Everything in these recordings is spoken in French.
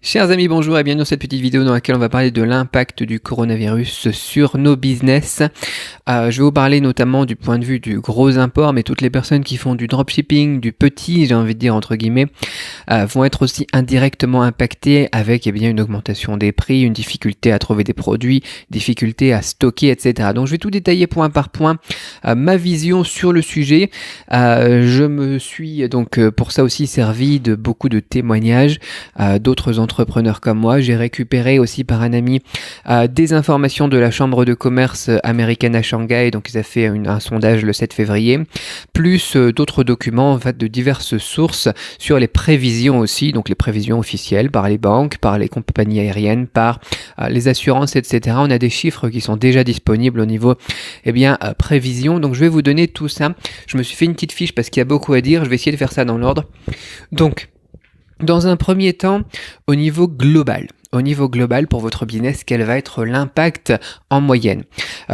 Chers amis, bonjour et bienvenue dans cette petite vidéo dans laquelle on va parler de l'impact du coronavirus sur nos business. Je vais vous parler notamment du point de vue du gros import, mais toutes les personnes qui font du dropshipping, du petit, j'ai envie de dire entre guillemets, vont être aussi indirectement impactées avec une augmentation des prix, une difficulté à trouver des produits, difficulté à stocker, etc. Donc je vais tout détailler point par point, ma vision sur le sujet. Je me suis donc pour ça aussi servi de beaucoup de témoignages d'autres entrepreneurs comme moi. J'ai récupéré aussi par un ami des informations de la chambre de commerce américaine à Shanghai, donc ils ont fait un sondage le 7 février, plus d'autres documents en fait de diverses sources sur les prévisions aussi, donc les prévisions officielles par les banques, par les compagnies aériennes, par les assurances, etc. On a des chiffres qui sont déjà disponibles au niveau prévision, donc je vais vous donner tout ça. Je me suis fait une petite fiche parce qu'il y a beaucoup à dire, je vais essayer de faire ça dans l'ordre. Donc, dans un premier temps, au niveau global pour votre business, quel va être l'impact en moyenne?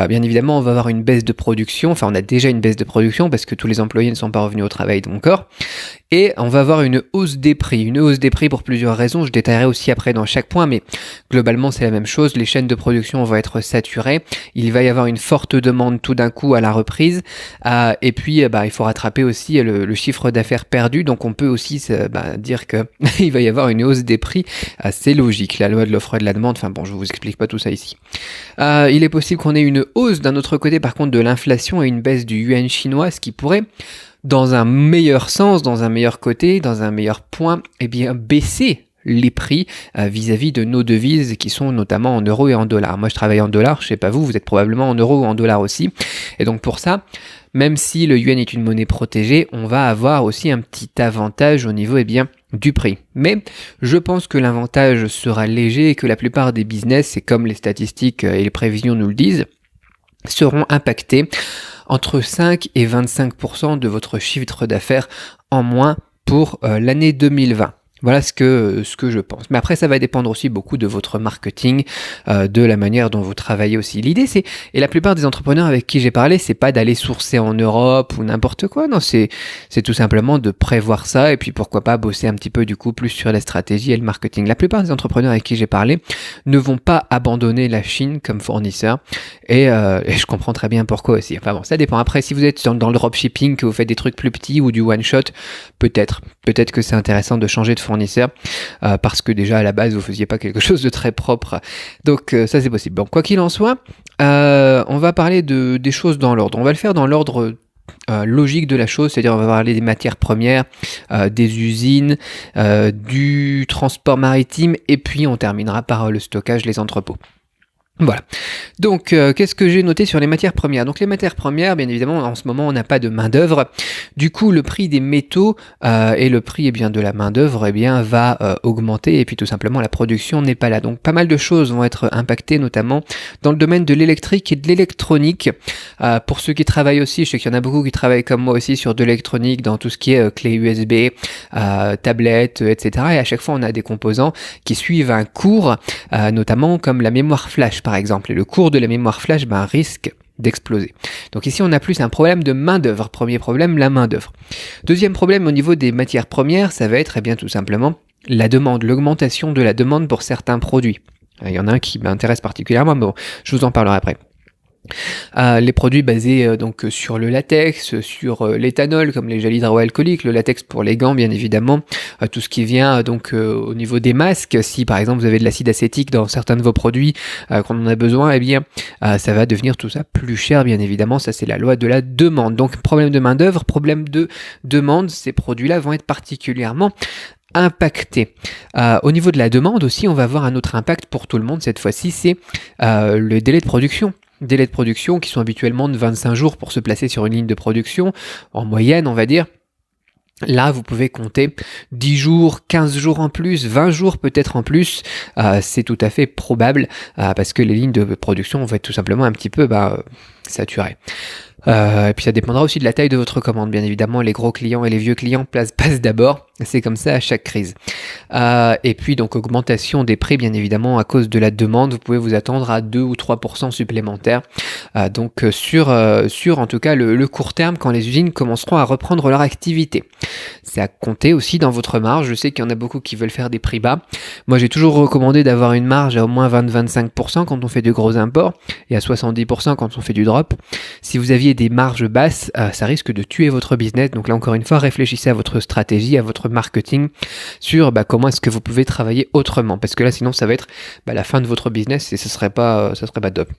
Bien évidemment, on va avoir une baisse de production, enfin on a déjà une baisse de production parce que tous les employés ne sont pas revenus au travail encore, et on va avoir une hausse des prix pour plusieurs raisons, je détaillerai aussi après dans chaque point, mais globalement c'est la même chose, les chaînes de production vont être saturées, il va y avoir une forte demande tout d'un coup à la reprise, et puis il faut rattraper aussi le chiffre d'affaires perdu, donc on peut aussi dire que il va y avoir une hausse des prix, c'est logique, la loi de l'offre et de la demande, je vous explique pas tout ça ici. Il est possible qu'on ait une hausse d'un autre côté par contre de l'inflation et une baisse du yuan chinois, ce qui pourrait, dans un meilleur sens, dans un meilleur côté, dans un meilleur point, baisser les prix vis-à-vis de nos devises qui sont notamment en euros et en dollars. Moi je travaille en dollars, je sais pas vous êtes probablement en euros ou en dollars aussi, et donc pour ça, même si le yuan est une monnaie protégée, on va avoir aussi un petit avantage au niveau du prix. Mais je pense que l'avantage sera léger et que la plupart des business, et comme les statistiques et les prévisions nous le disent, seront impactés entre 5 et 25% de votre chiffre d'affaires en moins pour l'année 2020. Voilà ce que je pense. Mais après, ça va dépendre aussi beaucoup de votre marketing, de la manière dont vous travaillez aussi. L'idée, et la plupart des entrepreneurs avec qui j'ai parlé, c'est pas d'aller sourcer en Europe ou n'importe quoi. Non, c'est tout simplement de prévoir ça et puis pourquoi pas bosser un petit peu du coup plus sur la stratégie et le marketing. La plupart des entrepreneurs avec qui j'ai parlé ne vont pas abandonner la Chine comme fournisseur et je comprends très bien pourquoi aussi. Enfin bon, ça dépend. Après, si vous êtes dans le dropshipping, que vous faites des trucs plus petits ou du one shot, peut-être que c'est intéressant de changer de fournisseur parce que déjà à la base vous faisiez pas quelque chose de très propre, donc ça c'est possible. Bon, quoi qu'il en soit, on va parler des choses dans l'ordre, on va le faire dans l'ordre logique de la chose, c'est-à-dire on va parler des matières premières, des usines, du transport maritime et puis on terminera par le stockage, les entrepôts. Voilà. Donc, qu'est-ce que j'ai noté sur les matières premières? Donc, les matières premières, bien évidemment, en ce moment, on n'a pas de main-d'œuvre. Du coup, le prix des métaux et le prix de la main-d'œuvre va augmenter et puis tout simplement la production n'est pas là. Donc, pas mal de choses vont être impactées, notamment dans le domaine de l'électrique et de l'électronique. Pour ceux qui travaillent aussi, je sais qu'il y en a beaucoup qui travaillent comme moi aussi sur de l'électronique, dans tout ce qui est clé USB, tablettes, etc. Et à chaque fois, on a des composants qui suivent un cours, notamment comme la mémoire flash, par exemple, et le cours de la mémoire flash risque d'exploser. Donc ici on a plus un problème de main d'œuvre. Premier problème, la main d'œuvre. Deuxième problème au niveau des matières premières, ça va être tout simplement la demande, l'augmentation de la demande pour certains produits. Il y en a un qui m'intéresse particulièrement, mais bon, je vous en parlerai après. Les produits basés donc sur le latex, sur l'éthanol comme les gels hydroalcooliques, le latex pour les gants bien évidemment, tout ce qui vient donc au niveau des masques, si par exemple vous avez de l'acide acétique dans certains de vos produits quand on en a besoin, ça va devenir tout ça plus cher bien évidemment, ça c'est la loi de la demande. Donc problème de main d'œuvre, problème de demande, ces produits-là vont être particulièrement impacté. Au niveau de la demande aussi, on va avoir un autre impact pour tout le monde cette fois-ci, c'est le délai de production. Délais de production qui sont habituellement de 25 jours pour se placer sur une ligne de production, en moyenne on va dire. Là, vous pouvez compter 10 jours, 15 jours en plus, 20 jours peut-être en plus, c'est tout à fait probable parce que les lignes de production vont être tout simplement un petit peu saturées. Et puis ça dépendra aussi de la taille de votre commande, bien évidemment. Les gros clients et les vieux clients passent d'abord. C'est comme ça à chaque crise. Et puis donc augmentation des prix, bien évidemment, à cause de la demande. Vous pouvez vous attendre à 2 ou 3% supplémentaires. Donc sur en tout cas le court terme, quand les usines commenceront à reprendre leur activité. C'est à compter aussi dans votre marge. Je sais qu'il y en a beaucoup qui veulent faire des prix bas. Moi, j'ai toujours recommandé d'avoir une marge à au moins 20-25% quand on fait de gros imports et à 70% quand on fait du drop. Si vous aviez des marges basses, ça risque de tuer votre business. Donc là, encore une fois, réfléchissez à votre stratégie, à votre marketing sur comment est-ce que vous pouvez travailler autrement. Parce que là, sinon, ça va être la fin de votre business et ça serait pas top.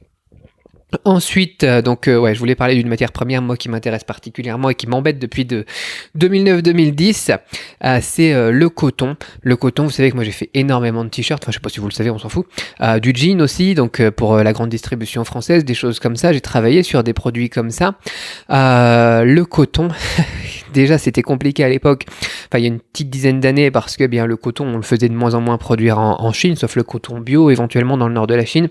Ensuite, je voulais parler d'une matière première, moi, qui m'intéresse particulièrement et qui m'embête depuis 2009-2010, c'est le coton. Le coton, vous savez que moi j'ai fait énormément de t-shirts, enfin je sais pas si vous le savez, on s'en fout. Du jean aussi, donc pour la grande distribution française, des choses comme ça. J'ai travaillé sur des produits comme ça. Le coton, déjà c'était compliqué à l'époque, enfin il y a une petite dizaine d'années, parce que le coton, on le faisait de moins en moins produire en Chine, sauf le coton bio, éventuellement dans le nord de la Chine.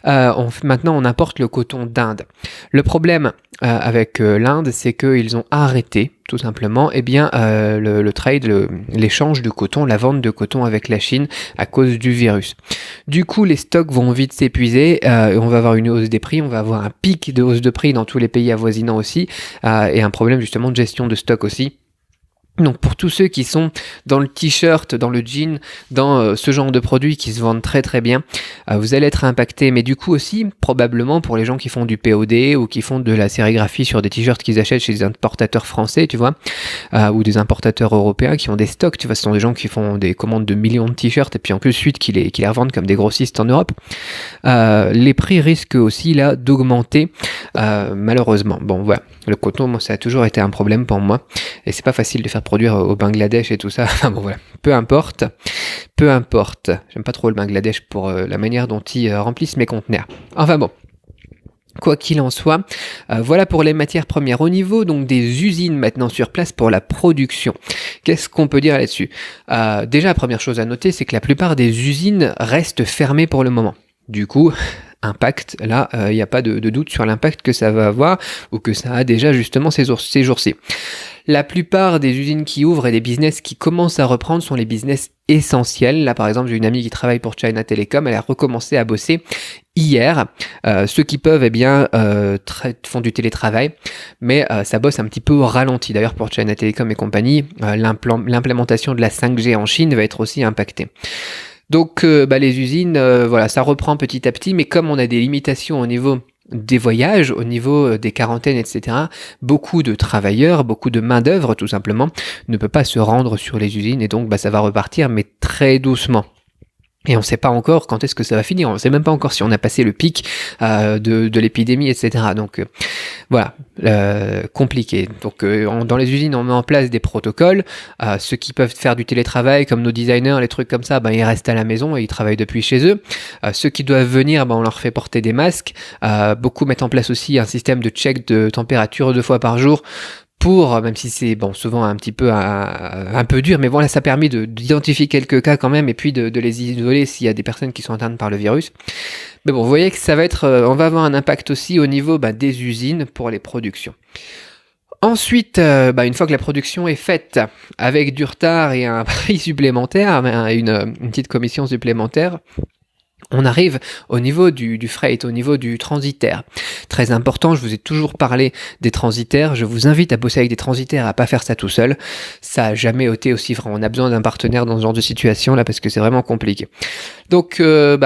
Maintenant, on importe le coton d'Inde. Le problème avec l'Inde, c'est qu'ils ont arrêté, tout simplement, le trade, l'échange de coton, la vente de coton avec la Chine à cause du virus. Du coup, les stocks vont vite s'épuiser, on va avoir une hausse des prix, on va avoir un pic de hausse de prix dans tous les pays avoisinants aussi, et un problème justement de gestion de stock aussi. Donc pour tous ceux qui sont dans le t-shirt, dans le jean, dans ce genre de produits qui se vendent très très bien, vous allez être impacté. Mais du coup aussi, probablement pour les gens qui font du POD ou qui font de la sérigraphie sur des t-shirts qu'ils achètent chez des importateurs français, tu vois, ou des importateurs européens qui ont des stocks, tu vois, ce sont des gens qui font des commandes de millions de t-shirts et puis en plus suite qui les revendent comme des grossistes en Europe. Les prix risquent aussi là d'augmenter, malheureusement. Bon voilà, le coton, moi ça a toujours été un problème pour moi et c'est pas facile de faire produire au Bangladesh et tout ça. Enfin bon voilà, peu importe. J'aime pas trop le Bangladesh pour la manière dont ils remplissent mes conteneurs. Enfin bon. Quoi qu'il en soit, voilà pour les matières premières. Au niveau donc des usines maintenant sur place pour la production, qu'est-ce qu'on peut dire là-dessus ? Déjà, la première chose à noter, c'est que la plupart des usines restent fermées pour le moment. Du coup, impact, là, il n'y a pas de doute sur l'impact que ça va avoir ou que ça a déjà justement ces jours-ci. La plupart des usines qui ouvrent et des business qui commencent à reprendre sont les business essentiels. Là, par exemple, j'ai une amie qui travaille pour China Telecom, elle a recommencé à bosser hier. Ceux qui peuvent, font du télétravail, mais ça bosse un petit peu au ralenti. D'ailleurs, pour China Telecom et compagnie, l'implémentation de la 5G en Chine va être aussi impactée. Donc, les usines, ça reprend petit à petit, mais comme on a des limitations au niveau des voyages, au niveau des quarantaines, etc., beaucoup de travailleurs, beaucoup de main-d'œuvre, tout simplement, ne peut pas se rendre sur les usines et donc ça va repartir, mais très doucement. Et on ne sait pas encore quand est-ce que ça va finir. On ne sait même pas encore si on a passé le pic de l'épidémie, etc. Donc compliqué. Donc dans les usines, on met en place des protocoles. Ceux qui peuvent faire du télétravail, comme nos designers, les trucs comme ça, ils restent à la maison et ils travaillent depuis chez eux. Ceux qui doivent venir, on leur fait porter des masques. Beaucoup mettent en place aussi un système de check de température 2 fois par jour. Même si c'est souvent un petit peu un peu dur, mais voilà, ça permet d'identifier quelques cas quand même et puis de les isoler s'il y a des personnes qui sont atteintes par le virus. Mais bon, vous voyez que ça va être, on va avoir un impact aussi au niveau des usines pour les productions. Ensuite, une fois que la production est faite, avec du retard et un prix supplémentaire, une petite commission supplémentaire, on arrive au niveau du freight, au niveau du transitaire. Très important, je vous ai toujours parlé des transitaires. Je vous invite à bosser avec des transitaires, à pas faire ça tout seul. Ça a jamais été aussi vrai. On a besoin d'un partenaire dans ce genre de situation là parce que c'est vraiment compliqué. Donc,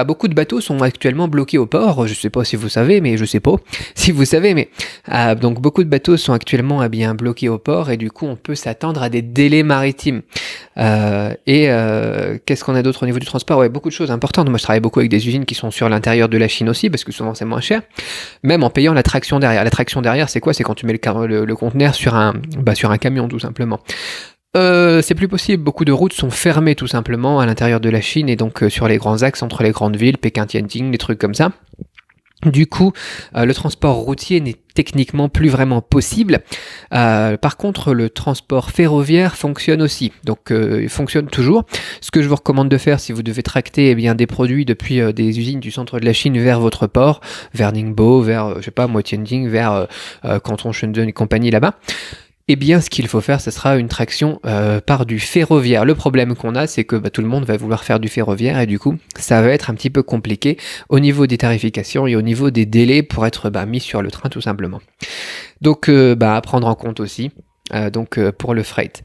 beaucoup de bateaux sont actuellement bloqués au port. Je sais pas si vous savez, mais je sais pas si vous savez, mais donc beaucoup de bateaux sont actuellement bloqués au port et du coup on peut s'attendre à des délais maritimes. Qu'est-ce qu'on a d'autre au niveau du transport ? Ouais, beaucoup de choses importantes. Moi, je travaille beaucoup avec des usines qui sont sur l'intérieur de la Chine aussi, parce que souvent c'est moins cher, même en payant la traction derrière. La traction derrière, c'est quoi ? C'est quand tu mets le conteneur sur un camion, tout simplement. C'est plus possible, beaucoup de routes sont fermées tout simplement à l'intérieur de la Chine et donc sur les grands axes entre les grandes villes, Pékin, Tianjin, des trucs comme ça. Du coup, le transport routier n'est techniquement plus vraiment possible. Par contre, le transport ferroviaire fonctionne aussi. Donc, il fonctionne toujours. Ce que je vous recommande de faire si vous devez tracter des produits depuis des usines du centre de la Chine vers votre port, vers Ningbo, vers, je sais pas, moi, Tianjin, vers Canton, Shenzhen et compagnie là-bas, eh bien, ce qu'il faut faire, ce sera une traction par du ferroviaire. Le problème qu'on a, c'est que tout le monde va vouloir faire du ferroviaire et du coup, ça va être un petit peu compliqué au niveau des tarifications et au niveau des délais pour être mis sur le train tout simplement. Donc, à prendre en compte aussi pour le freight.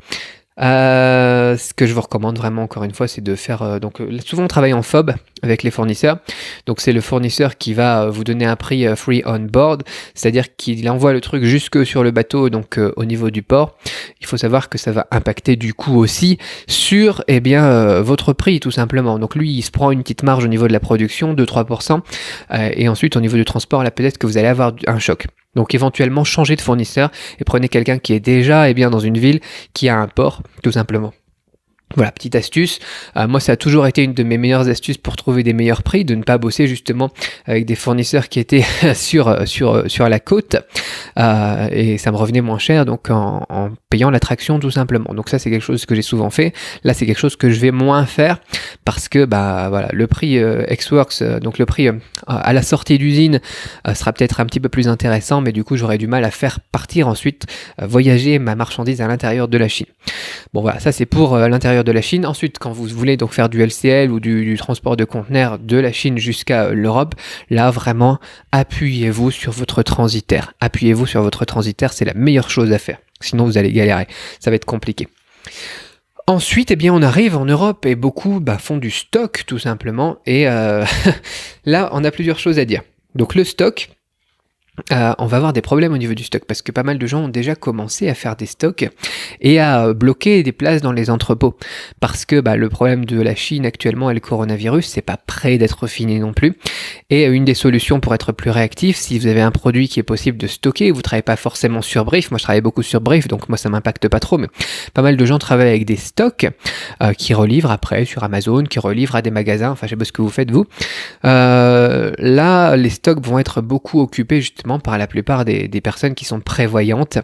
Ce que je vous recommande vraiment encore une fois, c'est de faire souvent on travaille en FOB avec les fournisseurs. Donc c'est le fournisseur qui va vous donner un prix free on board, c'est-à-dire qu'il envoie le truc jusque sur le bateau, donc au niveau du port. Il faut savoir que ça va impacter du coup aussi sur votre prix tout simplement. Donc lui, il se prend une petite marge au niveau de la production, 2-3%, et ensuite au niveau du transport, là peut-être que vous allez avoir un choc. Donc éventuellement changez de fournisseur et prenez quelqu'un qui est déjà dans une ville qui a un port, tout simplement. Voilà, petite astuce. Moi, ça a toujours été une de mes meilleures astuces pour trouver des meilleurs prix, de ne pas bosser justement avec des fournisseurs qui étaient sur la côte, et ça me revenait moins cher donc en payant l'attraction tout simplement. Donc ça, c'est quelque chose que j'ai souvent fait. Là, c'est quelque chose que je vais moins faire parce que le prix Ex-Works, donc le prix à la sortie d'usine sera peut-être un petit peu plus intéressant, mais du coup, j'aurais du mal à faire partir ensuite voyager ma marchandise à l'intérieur de la Chine. Bon voilà, ça c'est pour l'intérieur de la Chine. Ensuite, quand vous voulez donc faire du LCL ou du transport de conteneurs de la Chine jusqu'à l'Europe, là vraiment, appuyez-vous sur votre transitaire. Appuyez-vous sur votre transitaire, c'est la meilleure chose à faire. Sinon, vous allez galérer. Ça va être compliqué. Ensuite, on arrive en Europe et beaucoup font du stock tout simplement. Et là, on a plusieurs choses à dire. Donc le stock, on va avoir des problèmes au niveau du stock parce que pas mal de gens ont déjà commencé à faire des stocks et à bloquer des places dans les entrepôts parce que le problème de la Chine actuellement et le coronavirus, c'est pas prêt d'être fini non plus. Et une des solutions pour être plus réactif, si vous avez un produit qui est possible de stocker, vous travaillez pas forcément sur Brief. Moi, je travaille beaucoup sur Brief, donc moi ça m'impacte pas trop, mais pas mal de gens travaillent avec des stocks qui relivrent après sur Amazon, qui relivrent à des magasins. Enfin, je sais pas ce que vous faites vous. Là, les stocks vont être beaucoup occupés justement par la plupart des personnes qui sont prévoyantes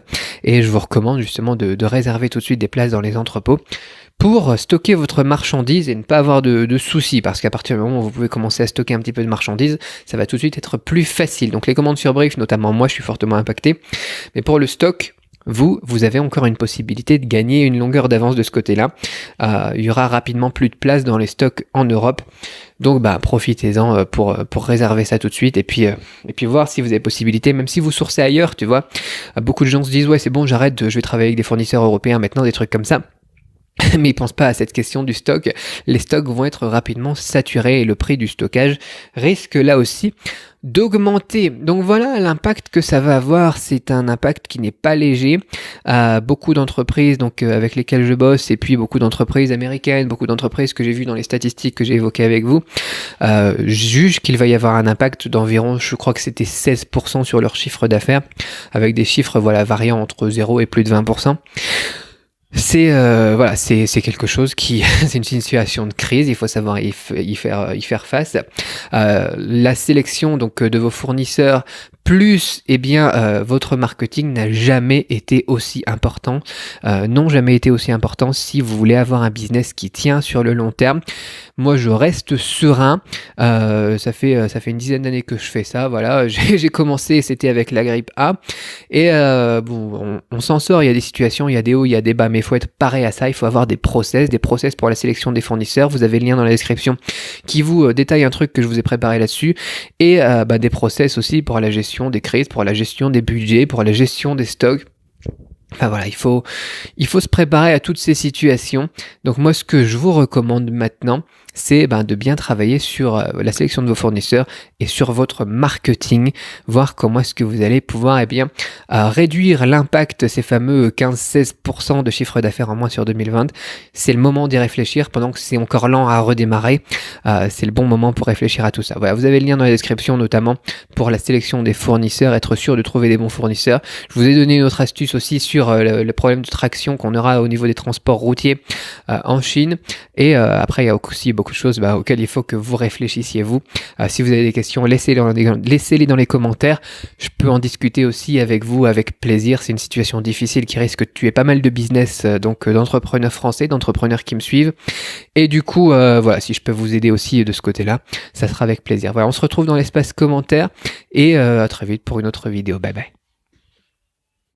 et je vous recommande justement de réserver tout de suite des places dans les entrepôts pour stocker votre marchandise et ne pas avoir de soucis parce qu'à partir du moment où vous pouvez commencer à stocker un petit peu de marchandises, ça va tout de suite être plus facile. Donc les commandes sur Brief, notamment moi, je suis fortement impacté, mais pour le stock, vous avez encore une possibilité de gagner une longueur d'avance de ce côté-là. Il y aura rapidement plus de place dans les stocks en Europe. Donc profitez-en pour réserver ça tout de suite et puis voir si vous avez possibilité, même si vous sourcez ailleurs, tu vois. Beaucoup de gens se disent ouais c'est bon, j'arrête, je vais travailler avec des fournisseurs européens maintenant, des trucs comme ça. Mais ils pensent pas à cette question du stock. Les stocks vont être rapidement saturés et le prix du stockage risque là aussi d'augmenter. Donc voilà l'impact que ça va avoir. C'est un impact qui n'est pas léger. Beaucoup d'entreprises avec lesquelles je bosse et puis beaucoup d'entreprises américaines, beaucoup d'entreprises que j'ai vues dans les statistiques que j'ai évoquées avec vous, jugent qu'il va y avoir un impact d'environ, je crois que c'était 16% sur leur chiffre d'affaires, avec des chiffres variant entre 0 et plus de 20%. C'est quelque chose qui c'est une situation de crise, il faut savoir y faire face. La sélection de vos fournisseurs plus votre marketing n'a jamais été aussi important, n'ont jamais été aussi important si vous voulez avoir un business qui tient sur le long terme. Moi je reste serein, ça fait une dizaine d'années que je fais ça, voilà, j'ai commencé, c'était avec la grippe A, et on s'en sort, il y a des situations, il y a des hauts, il y a des bas, mais il faut être pareil à ça, il faut avoir des process pour la sélection des fournisseurs, vous avez le lien dans la description qui vous détaille un truc que je vous ai préparé là-dessus, et des process aussi pour la gestion des crises, pour la gestion des budgets, pour la gestion des stocks. Enfin voilà, il faut se préparer à toutes ces situations. Donc moi, ce que je vous recommande maintenant, c'est de bien travailler sur la sélection de vos fournisseurs et sur votre marketing, voir comment est-ce que vous allez pouvoir réduire l'impact, ces fameux 15-16% de chiffre d'affaires en moins sur 2020. C'est le moment d'y réfléchir pendant que c'est encore lent à redémarrer. C'est le bon moment pour réfléchir à tout ça. Voilà, vous avez le lien dans la description notamment pour la sélection des fournisseurs, être sûr de trouver des bons fournisseurs. Je vous ai donné une autre astuce aussi sur le problème de traction qu'on aura au niveau des transports routiers en Chine. Et après, il y a aussi beaucoup beaucoup de choses auxquelles il faut que vous réfléchissiez vous. Si vous avez des questions, laissez-les dans les commentaires. Je peux en discuter aussi avec vous avec plaisir. C'est une situation difficile qui risque de tuer pas mal de business, d'entrepreneurs français, d'entrepreneurs qui me suivent. Et du coup, voilà, si je peux vous aider aussi de ce côté-là, ça sera avec plaisir. Voilà, on se retrouve dans l'espace commentaires et à très vite pour une autre vidéo. Bye bye.